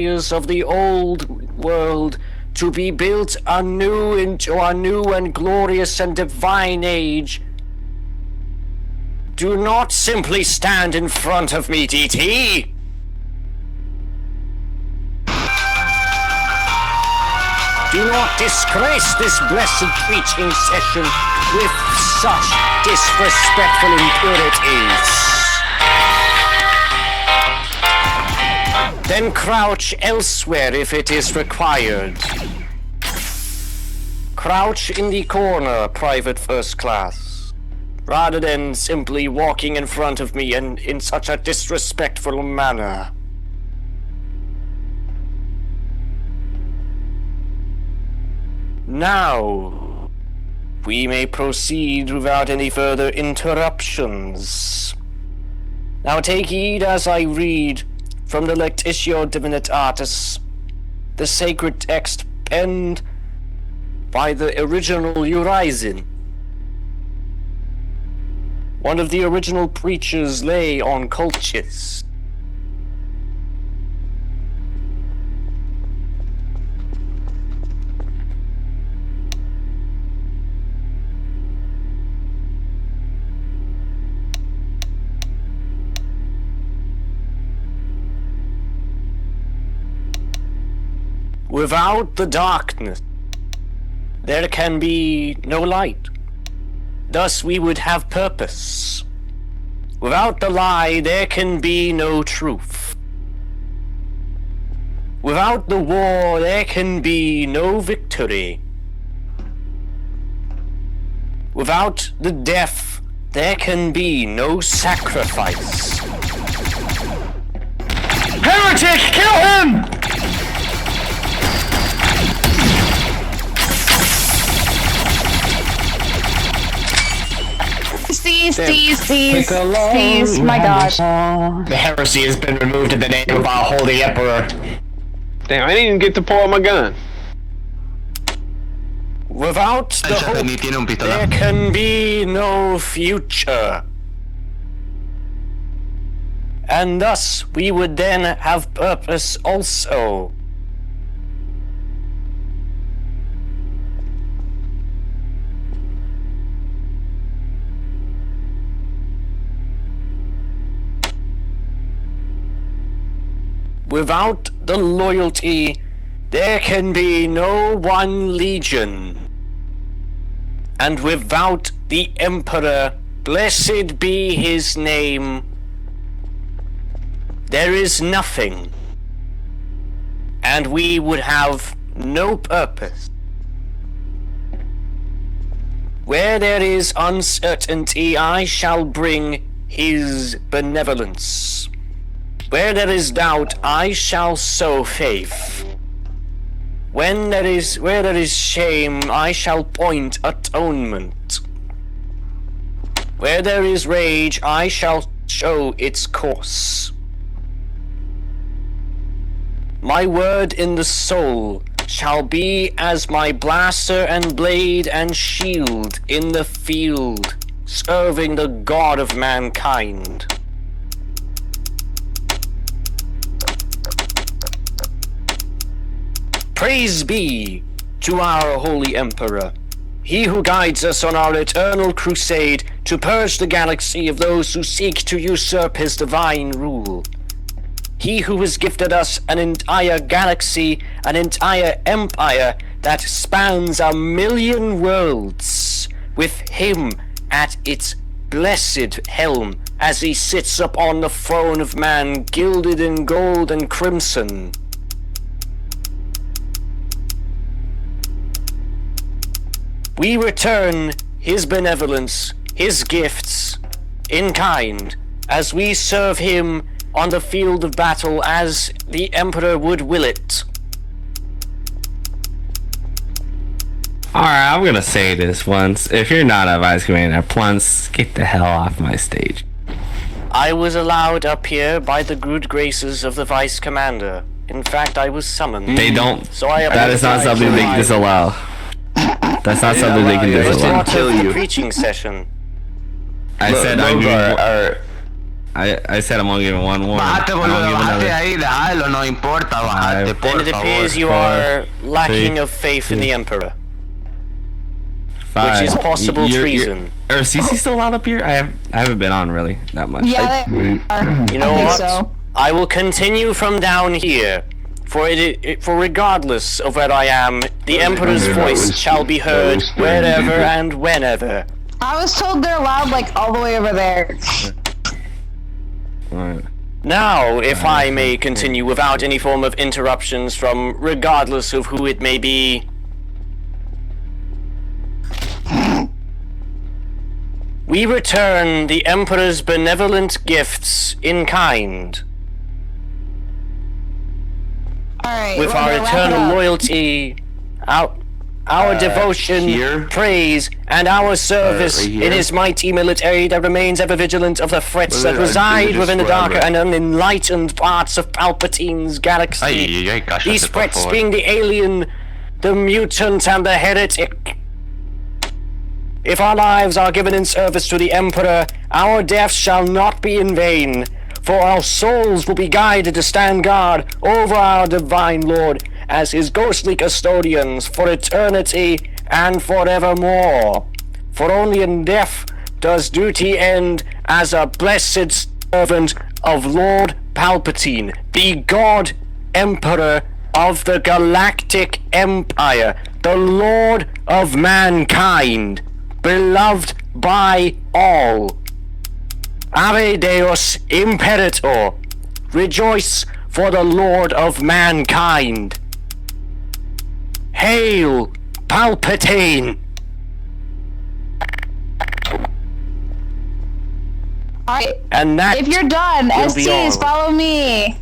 of the old world to be built anew into a new and glorious and divine age. Do not simply stand in front of me, DT. Do not disgrace this blessed preaching session with such disrespectful impurities. Then crouch elsewhere if it is required. Crouch in the corner, Private First Class, rather than simply walking in front of me in such a disrespectful manner. Now, we may proceed without any further interruptions. Now take heed as I read from the Lectitio Divinitatis, the sacred text penned by the original Urizen. One of the original preachers lay on Colchis. Without the darkness, there can be no light. Thus we would have purpose. Without the lie, there can be no truth. Without the war, there can be no victory. Without the death, there can be no sacrifice. Heretic, kill him! Steez, my god. The heresy has been removed in the name of our holy emperor. Damn, I didn't even get to pull out my gun. Without the hope, there can be no future. And thus, we would then have purpose also. Without the loyalty, there can be no one legion. And without the Emperor, blessed be his name, there is nothing. And we would have no purpose. Where there is uncertainty, I shall bring his benevolence. Where there is doubt, I shall sow faith. Where there is shame, I shall point atonement. Where there is rage, I shall show its course. My word in the soul shall be as my blaster and blade and shield in the field, serving the God of mankind. Praise be to our Holy Emperor, he who guides us on our eternal crusade to purge the galaxy of those who seek to usurp his divine rule. He who has gifted us an entire galaxy, an entire empire that spans 1,000,000 worlds, with him at its blessed helm as he sits upon the throne of man, gilded in gold and crimson. We return his benevolence, his gifts, in kind, as we serve him on the field of battle as the Emperor would will it. Alright, I'm gonna say this once. If you're not a Vice Commander, once get the hell off my stage. I was allowed up here by the good graces of the Vice Commander. In fact, I was summoned. They don't. So I that is not something they can disallow. That's not something they can disallow. Kill you. Preaching session. I said I knew. I said I'm only giving one warning. Bájate, I boludo, don't give bájate another. ahí, déjalo, no importa, bájate, Then por Then it appears favor. you are lacking three, of faith in the Emperor. Five. Which is possible treason. Are CC still allowed up here? I haven't been on really that much. Yeah, they are. You know I think what? so. I will continue from down here. For regardless of where I am, the Emperor's voice shall be heard wherever and whenever. I was told they're loud like all the way over there. Alright. Now, if I may continue without any form of interruptions from regardless of who it may be. We return the Emperor's benevolent gifts in kind, Alright, with our wrap it eternal up. loyalty, our devotion, here? praise, and our service right here? in his mighty military that remains ever vigilant of the threats Well, that I reside just within the darker whatever. and unenlightened parts of Palpatine's galaxy. Ay, cállate, These por threats favor. being the alien, the mutant, and the heretic. If our lives are given in service to the Emperor, our deaths shall not be in vain, for our souls will be guided to stand guard over our divine Lord as his ghostly custodians for eternity and forevermore. For only in death does duty end as a blessed servant of Lord Palpatine, the God Emperor of the Galactic Empire, the Lord of mankind, beloved by all. Ave Deus Imperator, rejoice for the Lord of mankind. Hail, Palpatine! Alright, And that if you're done, will be STs, all. follow me.